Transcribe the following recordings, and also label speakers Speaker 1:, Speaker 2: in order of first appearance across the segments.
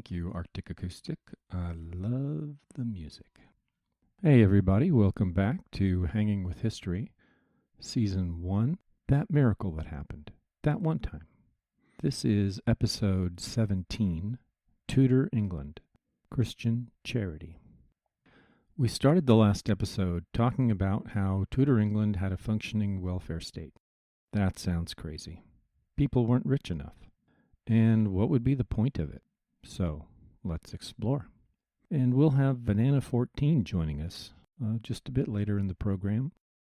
Speaker 1: Thank you, Arctic Acoustic. I love the music. Hey, everybody. Welcome back to Hanging with History, Season 1, That Miracle That Happened, That One Time. This is Episode 17, Tudor England, Christian Charity. We started the last episode talking about how Tudor England had a functioning welfare state. That sounds crazy. People weren't rich enough. And what would be the point of it? So, let's explore. And we'll have Banana 14 joining us just a bit later in the program.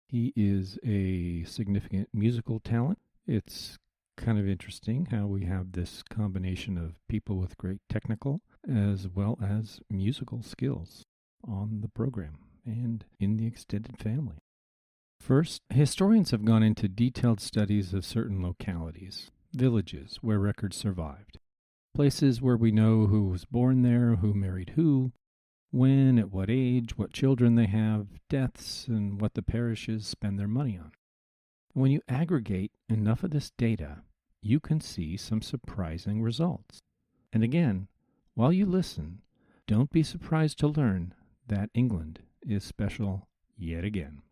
Speaker 1: He is a significant musical talent. It's kind of interesting how we have this combination of people with great technical as well as musical skills on the program and in the extended family. First, historians have gone into detailed studies of certain localities, villages where records survived. Places where we know who was born there, who married who, when, at what age, what children they have, deaths, and what the parishes spend their money on. When you aggregate enough of this data, you can see some surprising results. And again, while you listen, don't be surprised to learn that England is special yet again.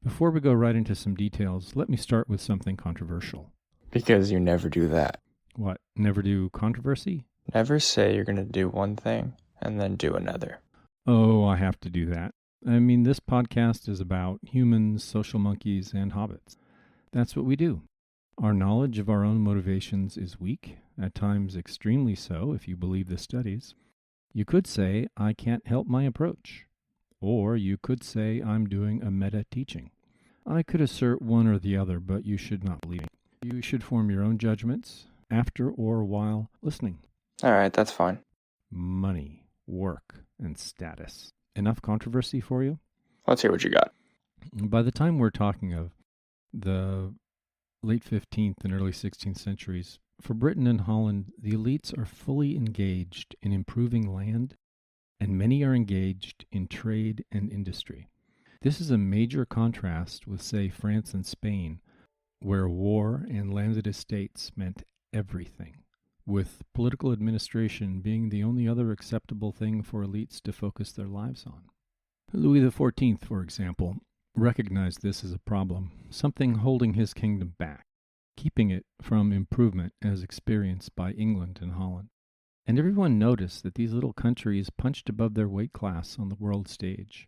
Speaker 1: Before we go right into some details, let me start with something controversial.
Speaker 2: Because you never do that.
Speaker 1: What, never do controversy?
Speaker 2: Never say you're going to do one thing and then do another.
Speaker 1: Oh, I have to do that. I mean, this podcast is about humans, social monkeys, and hobbits. That's what we do. Our knowledge of our own motivations is weak, at times extremely so if you believe the studies. You could say, I can't help my approach. Or you could say, I'm doing a meta-teaching. I could assert one or the other, but you should not believe me. You should form your own judgments after or while listening.
Speaker 2: All right, that's fine.
Speaker 1: Money, work, and status. Enough controversy for you?
Speaker 2: Let's hear what you got.
Speaker 1: By the time we're talking of the late 15th and early 16th centuries, for Britain and Holland, the elites are fully engaged in improving land, and many are engaged in trade and industry. This is a major contrast with, say, France and Spain, where war and landed estates meant everything, with political administration being the only other acceptable thing for elites to focus their lives on. Louis XIV, for example, recognized this as a problem, something holding his kingdom back, keeping it from improvement as experienced by England and Holland. And everyone noticed that these little countries punched above their weight class on the world stage.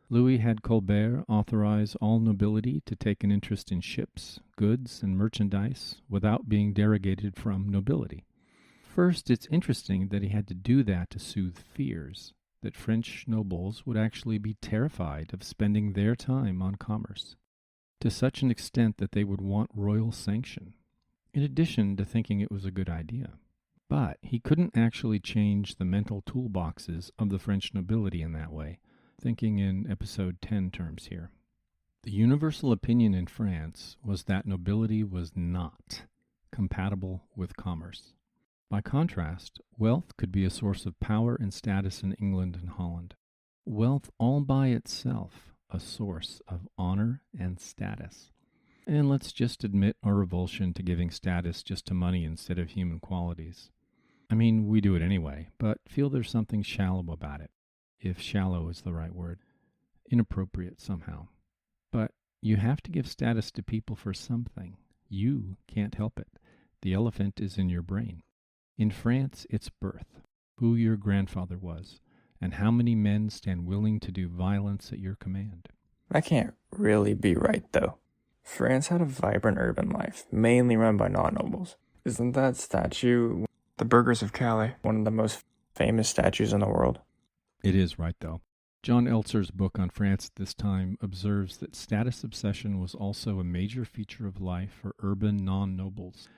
Speaker 1: Louis had Colbert authorize all nobility to take an interest in ships, goods, and merchandise without being derogated from nobility. First, it's interesting that he had to do that to soothe fears that French nobles would actually be terrified of spending their time on commerce, to such an extent that they would want royal sanction, in addition to thinking it was a good idea. But he couldn't actually change the mental toolboxes of the French nobility in that way, thinking in episode 10 terms here. The universal opinion in France was that nobility was not compatible with commerce. By contrast, wealth could be a source of power and status in England and Holland. Wealth all by itself, a source of honor and status. And let's just admit our revulsion to giving status just to money instead of human qualities. I mean, we do it anyway, but feel there's something shallow about it. If shallow is the right word, inappropriate somehow. But you have to give status to people for something. You can't help it. The elephant is in your brain. In France, it's birth, who your grandfather was, and how many men stand willing to do violence at your command.
Speaker 2: That can't really be right, though. France had a vibrant urban life, mainly run by non-nobles. Isn't that statue, the Burghers of Calais, one of the most famous statues in the world?
Speaker 1: It is right, though. John Eltzer's book on France at this time observes that status obsession was also a major feature of life for urban non-nobles.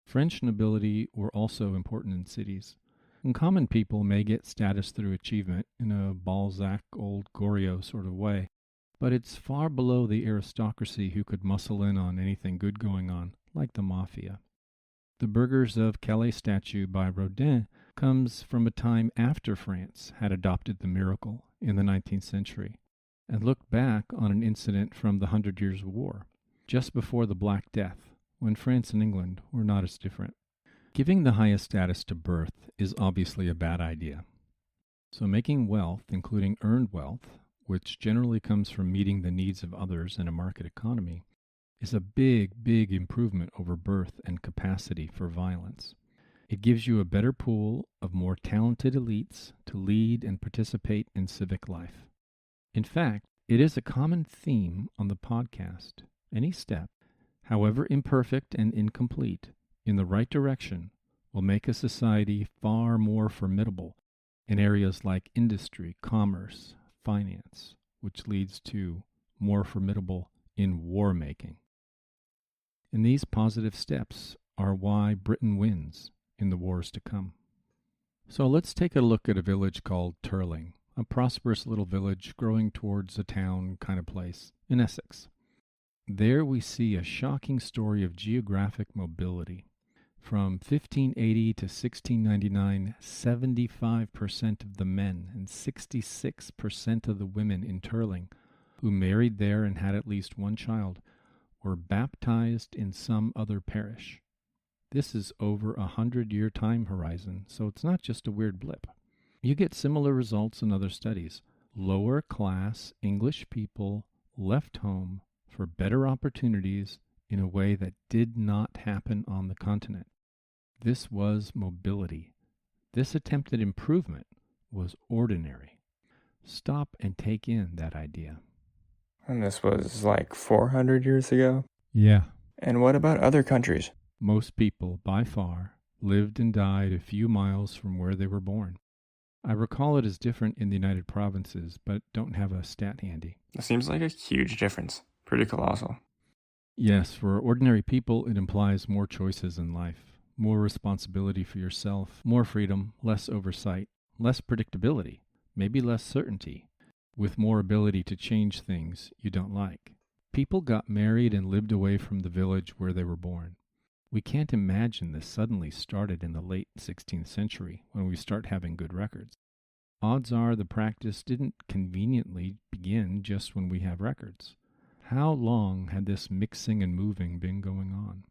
Speaker 1: French nobility were also important in cities. And common people may get status through achievement in a Balzac, old Goriot sort of way, but it's far below the aristocracy who could muscle in on anything good going on, like the mafia. The Burghers of Calais statue by Rodin comes from a time after France had adopted the miracle in the 19th century, and looked back on an incident from the 100 Years' War, just before the Black Death, when France and England were not as different. Giving the highest status to birth is obviously a bad idea. So making wealth, including earned wealth, which generally comes from meeting the needs of others in a market economy, is a big improvement over birth and capacity for violence. It gives you a better pool of more talented elites to lead and participate in civic life. In fact, it is a common theme on the podcast. Any step, however imperfect and incomplete, in the right direction will make a society far more formidable in areas like industry, commerce, finance, which leads to more formidable in war making. And these positive steps are why Britain wins in the wars to come. So let's take a look at a village called Turling, a prosperous little village growing towards a town kind of place in Essex. There we see a shocking story of geographic mobility. From 1580 to 1699, 75% of the men and 66% of the women in Turling who married there and had at least one child were baptized in some other parish. This is over a 100-year time horizon, so it's not just a weird blip. You get similar results in other studies. Lower class English people left home for better opportunities in a way that did not happen on the continent. This was mobility. This attempted improvement was ordinary. Stop and take in that idea.
Speaker 2: And this was like 400 years ago?
Speaker 1: Yeah.
Speaker 2: And what about other countries?
Speaker 1: Most people, by far, lived and died a few miles from where they were born. I recall it as different in the United Provinces, but don't have a stat handy.
Speaker 2: It seems like a huge difference. Pretty colossal.
Speaker 1: Yes, for ordinary people, it implies more choices in life, more responsibility for yourself, more freedom, less oversight, less predictability, maybe less certainty, with more ability to change things you don't like. People got married and lived away from the village where they were born. We can't imagine this suddenly started in the late 16th century when we start having good records. Odds are the practice didn't conveniently begin just when we have records. How long had this mixing and moving been going on?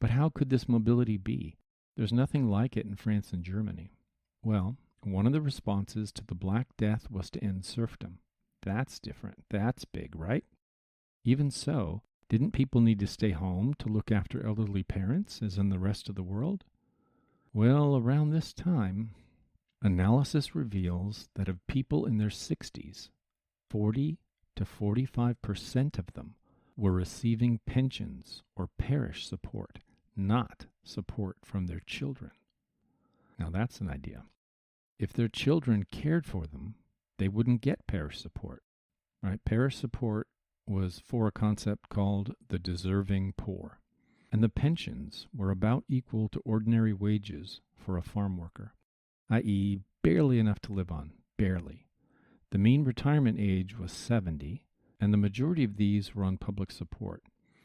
Speaker 1: But how could this mobility be? There's nothing like it in France and Germany. Well, one of the responses to the Black Death was to end serfdom. That's different. That's big, right? Even so, didn't people need to stay home to look after elderly parents, as in the rest of the world? Well, around this time, analysis reveals that of people in their 60s, 40 to 45% of them were receiving pensions or parish support, not support from their children. Now that's an idea. If their children cared for them, they wouldn't get parish support. Right? Parish support was for a concept called the deserving poor, and the pensions were about equal to ordinary wages for a farm worker, i.e. barely enough to live on, barely. The mean retirement age was 70, and the majority of these were on public support.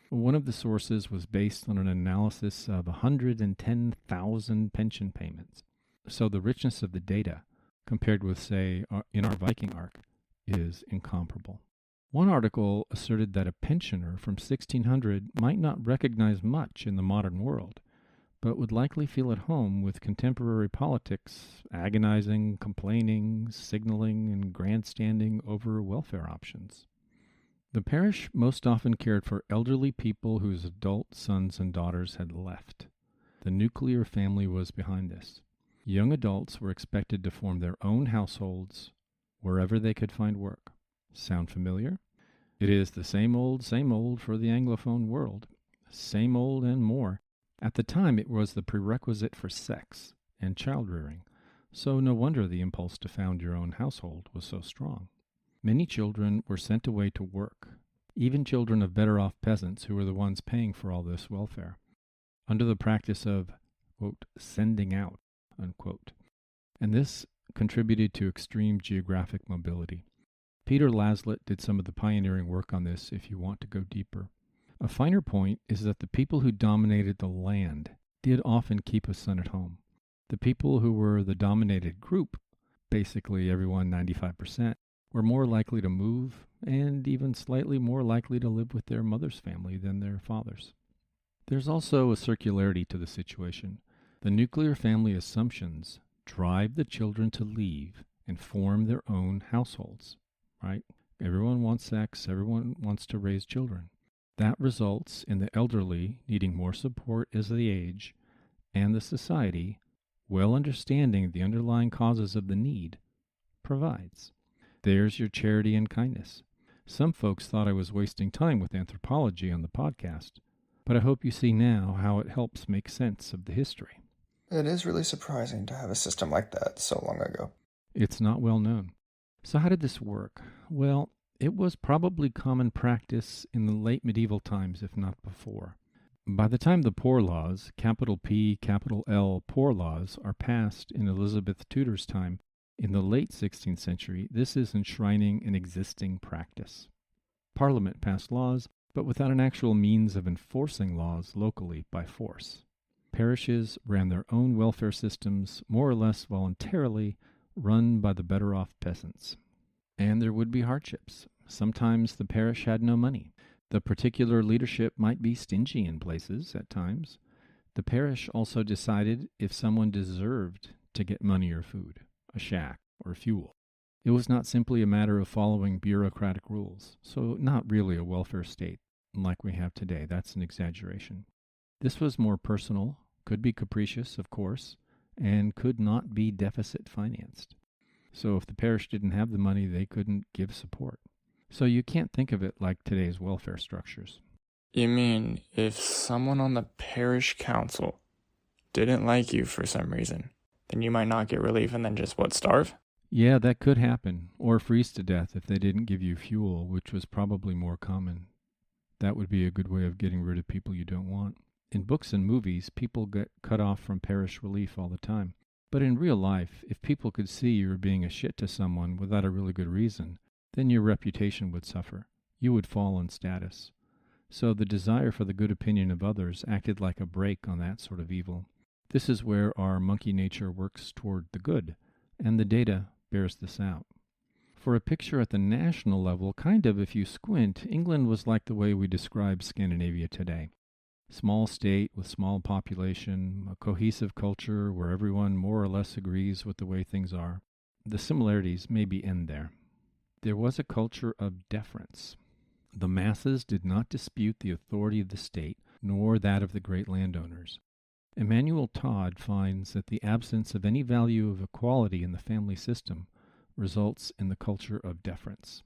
Speaker 1: One of the sources was based on an analysis of 110,000 pension payments. So the richness of the data, compared with, say, in our Viking Ark, is incomparable. One article asserted that a pensioner from 1600 might not recognize much in the modern world, but would likely feel at home with contemporary politics, agonizing, complaining, signaling, and grandstanding over welfare options. The parish most often cared for elderly people whose adult sons and daughters had left. The nuclear family was behind this. Young adults were expected to form their own households wherever they could find work. Sound familiar? It is the same old for the Anglophone world. Same old and more. At the time, it was the prerequisite for sex and child-rearing, so no wonder the impulse to found your own household was so strong. Many children were sent away to work, even children of better-off peasants who were the ones paying for all this welfare, under the practice of, quote, sending out, unquote. And this contributed to extreme geographic mobility. Peter Laslett did some of the pioneering work on this if you want to go deeper. A finer point is that the people who dominated the land did often keep a son at home. The people who were the dominated group, basically everyone 95%, were more likely to move and even slightly more likely to live with their mother's family than their father's. There's also a circularity to the situation. The nuclear family assumptions drive the children to leave and form their own households, right? Everyone wants sex, everyone wants to raise children. That results in the elderly needing more support as they age, and the society, well understanding the underlying causes of the need, provides. There's your charity and kindness. Some folks thought I was wasting time with anthropology on the podcast, but I hope you see now how it helps make sense of the history.
Speaker 2: It is really surprising to have a system like that so long ago.
Speaker 1: It's not well known. So how did this work? Well, it was probably common practice in the late medieval times, if not before. By the time the Poor Laws, capital P, capital L, Poor Laws, are passed in Elizabeth Tudor's time, in the late 16th century, this is enshrining an existing practice. Parliament passed laws, but without an actual means of enforcing laws locally by force. Parishes ran their own welfare systems, more or less voluntarily, run by the better-off peasants. And there would be hardships. Sometimes the parish had no money. The particular leadership might be stingy in places at times. The parish also decided if someone deserved to get money or food, a shack, or fuel. It was not simply a matter of following bureaucratic rules, so not really a welfare state like we have today. That's an exaggeration. This was more personal, could be capricious, of course, and could not be deficit financed. So if the parish didn't have the money, they couldn't give support. So you can't think of it like today's welfare structures.
Speaker 2: You mean if someone on the parish council didn't like you for some reason, then you might not get relief and then just starve?
Speaker 1: Yeah, that could happen, or freeze to death if they didn't give you fuel, which was probably more common. That would be a good way of getting rid of people you don't want. In books and movies, people get cut off from parish relief all the time. But in real life, if people could see you were being a shit to someone without a really good reason, then your reputation would suffer. You would fall in status. So the desire for the good opinion of others acted like a brake on that sort of evil. This is where our monkey nature works toward the good, and the data bears this out. For a picture at the national level, kind of if you squint, England was like the way we describe Scandinavia today. Small state with small population, a cohesive culture where everyone more or less agrees with the way things are. The similarities maybe end there. There was a culture of deference. The masses did not dispute the authority of the state, nor that of the great landowners. Emmanuel Todd finds that the absence of any value of equality in the family system results in the culture of deference.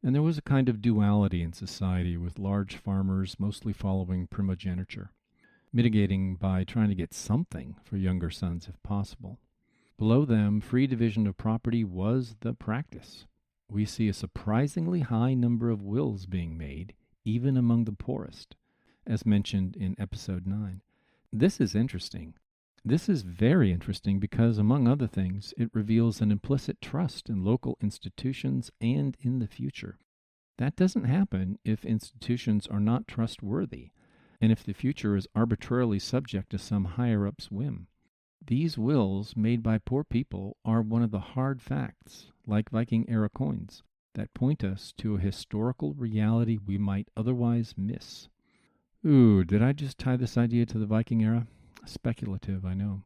Speaker 1: And there was a kind of duality in society, with large farmers mostly following primogeniture, mitigating by trying to get something for younger sons if possible. Below them, free division of property was the practice. We see a surprisingly high number of wills being made, even among the poorest, as mentioned in episode 9. This is interesting. This is very interesting because, among other things, it reveals an implicit trust in local institutions and in the future. That doesn't happen if institutions are not trustworthy, and if the future is arbitrarily subject to some higher-up's whim. These wills made by poor people are one of the hard facts, like Viking-era coins, that point us to a historical reality we might otherwise miss. Ooh, did I just tie this idea to the Viking era? Speculative, I know.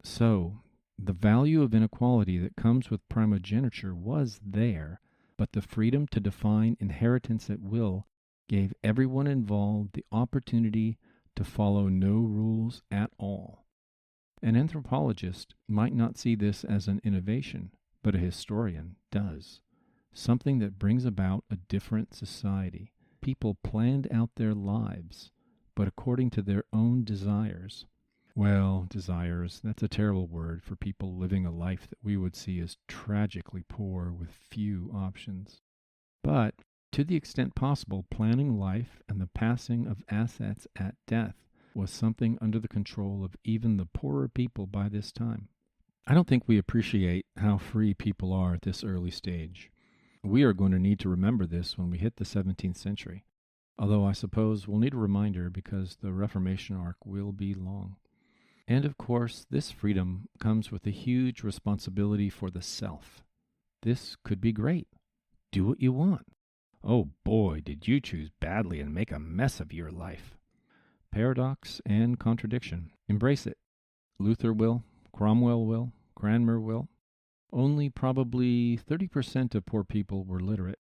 Speaker 1: So, the value of inequality that comes with primogeniture was there, but the freedom to define inheritance at will gave everyone involved the opportunity to follow no rules at all. An anthropologist might not see this as an innovation, but a historian does. Something that brings about a different society. People planned out their lives, but according to their own desires. Well, desires, that's a terrible word for people living a life that we would see as tragically poor with few options. But, to the extent possible, planning life and the passing of assets at death was something under the control of even the poorer people by this time. I don't think we appreciate how free people are at this early stage. We are going to need to remember this when we hit the 17th century, although I suppose we'll need a reminder because the Reformation arc will be long. And of course, this freedom comes with a huge responsibility for the self. This could be great. Do what you want. Oh boy, did you choose badly and make a mess of your life. Paradox and contradiction. Embrace it. Luther will, Cromwell will, Cranmer will. Only probably 30% of poor people were literate,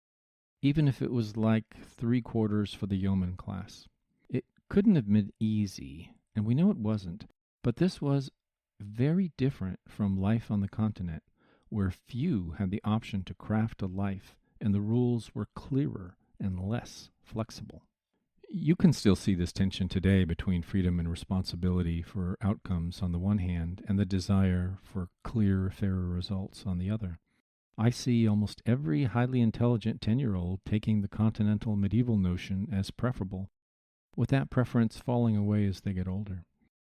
Speaker 1: even if it was like 3/4 for the yeoman class. It couldn't have been easy, and we know it wasn't, but this was very different from life on the continent, where few had the option to craft a life and the rules were clearer and less flexible. You can still see this tension today between freedom and responsibility for outcomes on the one hand and the desire for clear, fairer results on the other. I see almost every highly intelligent 10-year-old taking the continental medieval notion as preferable, with that preference falling away as they get older.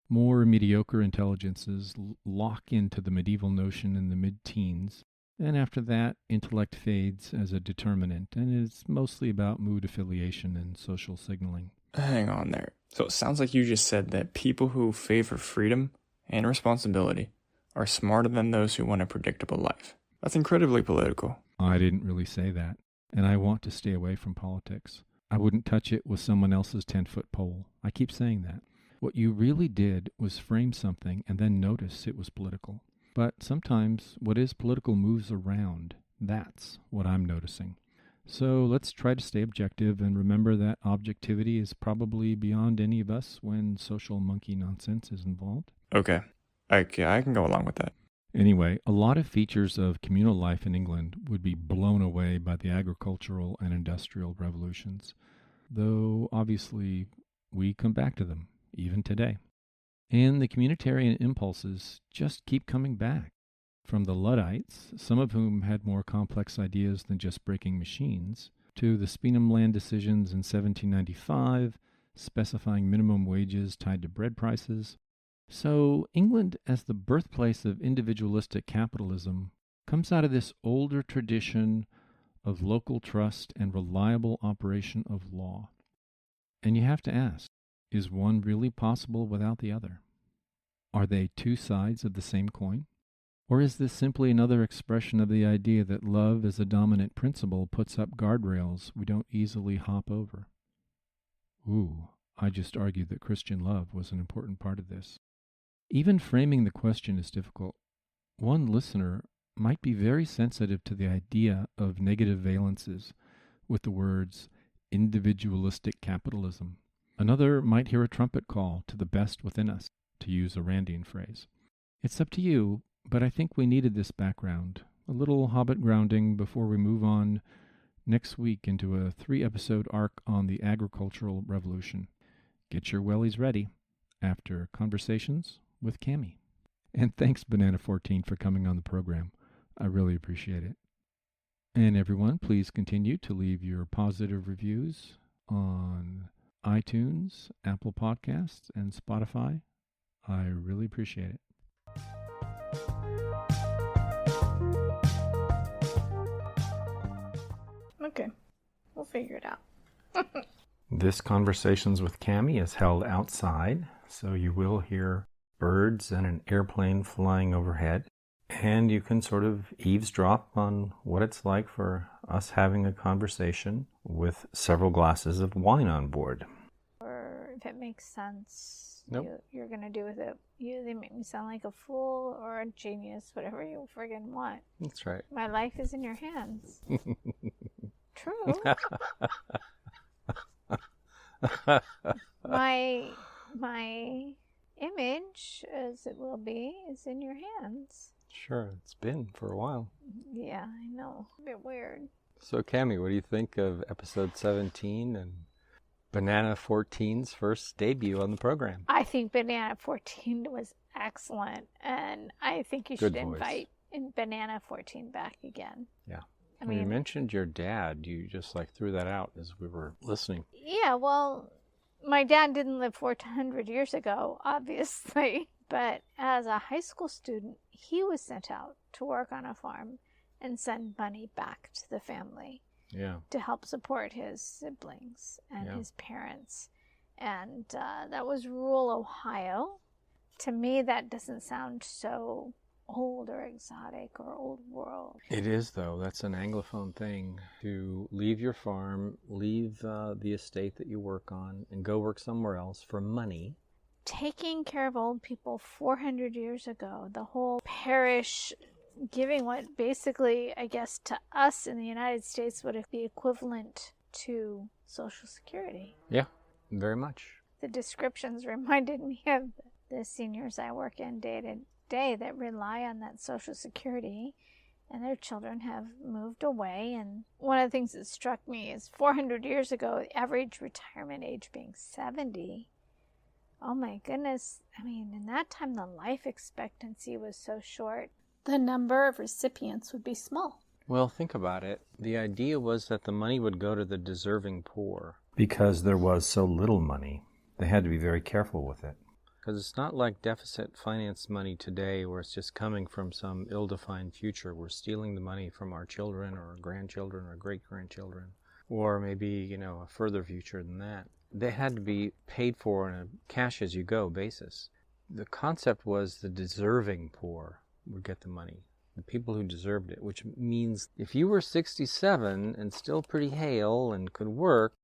Speaker 1: More mediocre intelligences lock into the medieval notion in the mid-teens, and after that, intellect fades as a determinant, and is mostly about mood affiliation and social signaling.
Speaker 2: Hang on there. So it sounds like you just said that people who favor freedom and responsibility are smarter than those who want a predictable life. That's incredibly political.
Speaker 1: I didn't really say that, and I want to stay away from politics. I wouldn't touch it with someone else's 10-foot pole. I keep saying that. What you really did was frame something and then notice it was political. But sometimes what is political moves around. That's what I'm noticing. So let's try to stay objective and remember that objectivity is probably beyond any of us when social monkey nonsense is involved.
Speaker 2: Okay, I can go along with that.
Speaker 1: Anyway, a lot of features of communal life in England would be blown away by the agricultural and industrial revolutions, though obviously we come back to them, even today. And the communitarian impulses just keep coming back. From the Luddites, some of whom had more complex ideas than just breaking machines, to the Speenham land decisions in 1795, specifying minimum wages tied to bread prices. So England, as the birthplace of individualistic capitalism, comes out of this older tradition of local trust and reliable operation of law. And you have to ask, is one really possible without the other? Are they two sides of the same coin? Or is this simply another expression of the idea that love as a dominant principle puts up guardrails we don't easily hop over? Ooh, I just argued that Christian love was an important part of this. Even framing the question is difficult. One listener might be very sensitive to the idea of negative valences with the words individualistic capitalism. Another might hear a trumpet call to the best within us, to use a Randian phrase. It's up to you, but I think we needed this background, a little Hobbit grounding before we move on next week into a 3-episode arc on the agricultural revolution. Get your wellies ready after Conversations with Cami. And thanks, Banana14, for coming on the program. I really appreciate it. And everyone, please continue to leave your positive reviews on iTunes, Apple Podcasts, and Spotify. I really appreciate it.
Speaker 3: Okay, we'll figure it out.
Speaker 1: This Conversations with Cami is held outside, so you will hear birds and an airplane flying overhead, and you can sort of eavesdrop on what it's like for us having a conversation with several glasses of wine on board.
Speaker 3: Or if it makes sense,
Speaker 1: Nope.
Speaker 3: you're going to do with it. They make me sound like a fool or a genius, whatever you friggin' want.
Speaker 1: That's right.
Speaker 3: My life is in your hands. True. My image, as it will be, is in your hands.
Speaker 1: Sure, it's been for a while.
Speaker 3: Yeah, I know. A bit weird.
Speaker 1: So, Cami, what do you think of episode 17 and Banana14's first debut on the program?
Speaker 3: I think Banana14 was excellent, and I think you should invite Banana14 back again.
Speaker 1: Yeah.
Speaker 3: I
Speaker 1: When you
Speaker 3: mean,
Speaker 1: mentioned your dad, you just threw that out as we were listening.
Speaker 3: yeah, well, my dad didn't live 400 years ago, obviously, but as a high school student, he was sent out to work on a farm and send money back to the family.
Speaker 1: Yeah.
Speaker 3: To help support his siblings and his parents. And that was rural Ohio. To me, that doesn't sound so old or exotic or old world.
Speaker 1: It is, though. That's an Anglophone thing, to leave your farm, leave the estate that you work on, and go work somewhere else for money,
Speaker 3: taking care of old people 400 years ago, the whole parish giving what basically, I guess, to us in the United States would be equivalent to Social Security.
Speaker 2: Yeah, very much.
Speaker 3: The descriptions reminded me of the seniors I work in day to day that rely on that Social Security, and their children have moved away. And one of the things that struck me is 400 years ago, the average retirement age being 70. Oh my goodness. I mean, in that time, the life expectancy was so short. The number of recipients would be small.
Speaker 2: Well, think about it. The idea was that the money would go to the deserving poor.
Speaker 1: Because there was so little money, they had to be very careful with it.
Speaker 2: Because it's not like deficit finance money today where it's just coming from some ill-defined future. We're stealing the money from our children or our grandchildren or great-grandchildren, or maybe, a further future than that. They had to be paid for on a cash-as-you-go basis. The concept was the deserving poor would get the money, the people who deserved it, which means if you were 67 and still pretty hale and could work,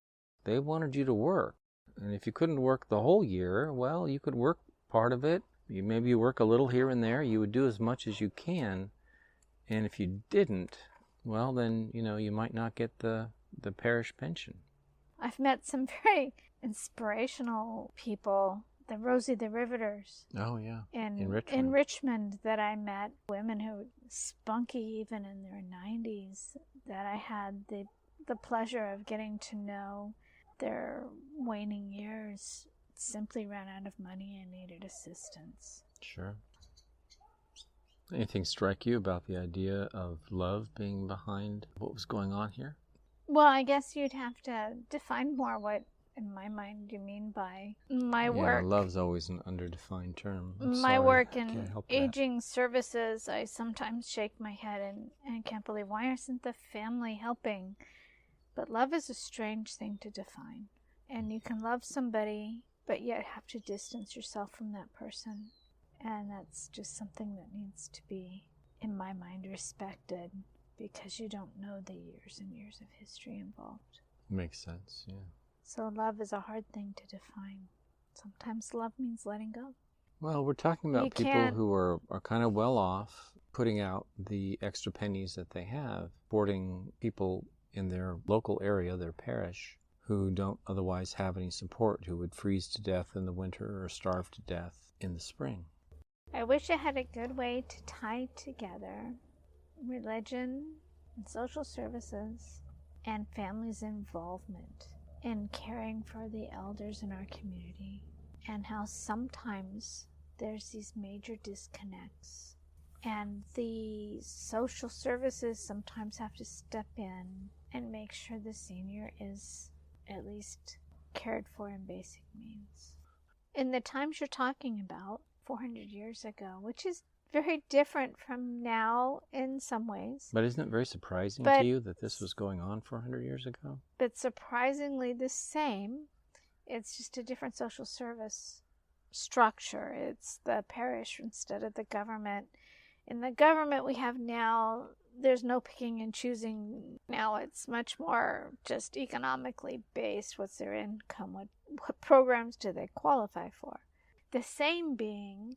Speaker 2: they wanted you to work. And if you couldn't work the whole year, well, you could work part of it. Maybe you work a little here and there. You would do as much as you can. And if you didn't, well, then, you might not get the parish pension.
Speaker 3: I've met some very inspirational people, the Rosie the Riveters.
Speaker 2: Oh, yeah.
Speaker 3: In Richmond that I met, women who were spunky even in their 90s, that I had the pleasure of getting to know. Their waning years simply ran out of money and needed assistance.
Speaker 2: Sure. Anything strike you about the idea of love being behind what was going on here?
Speaker 3: Well, I guess you'd have to define more what, in my mind, you mean by my work.
Speaker 2: Yeah, love's always an underdefined term.
Speaker 3: My work in aging services, I sometimes shake my head and can't believe, why isn't the family helping? But love is a strange thing to define. And you can love somebody, but yet have to distance yourself from that person. And that's just something that needs to be, in my mind, respected, because you don't know the years and years of history involved.
Speaker 2: Makes sense, yeah.
Speaker 3: So love is a hard thing to define. Sometimes love means letting go.
Speaker 2: Well, we're talking about people who are kind of well off, putting out the extra pennies that they have, supporting people in their local area, their parish, who don't otherwise have any support, who would freeze to death in the winter or starve to death in the spring.
Speaker 3: I wish I had a good way to tie together religion and social services and families' involvement in caring for the elders in our community, and how sometimes there's these major disconnects. And the social services sometimes have to step in and make sure the senior is at least cared for in basic means. In the times you're talking about, 400 years ago, which is very different from now in some ways.
Speaker 2: But isn't it very surprising to you that this was going on 400 years ago?
Speaker 3: But surprisingly the same. It's just a different social service structure. It's the parish instead of the government. In the government we have now, there's no picking and choosing. Now it's much more just economically based. What's their income? What programs do they qualify for? The same being,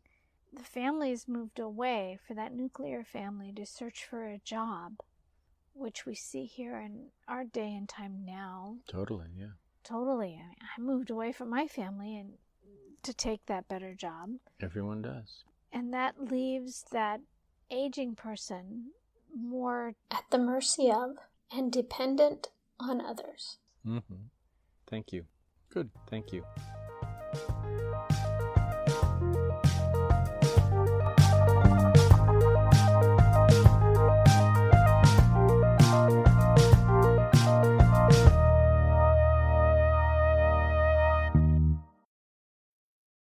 Speaker 3: the families moved away for that nuclear family to search for a job, which we see here in our day and time now.
Speaker 2: Totally, yeah.
Speaker 3: Totally. I moved away from my family and to take that better job.
Speaker 2: Everyone does.
Speaker 3: And that leaves that aging person more
Speaker 4: at the mercy of and dependent on others.
Speaker 2: Mm-hmm. Thank you. Good. Thank you.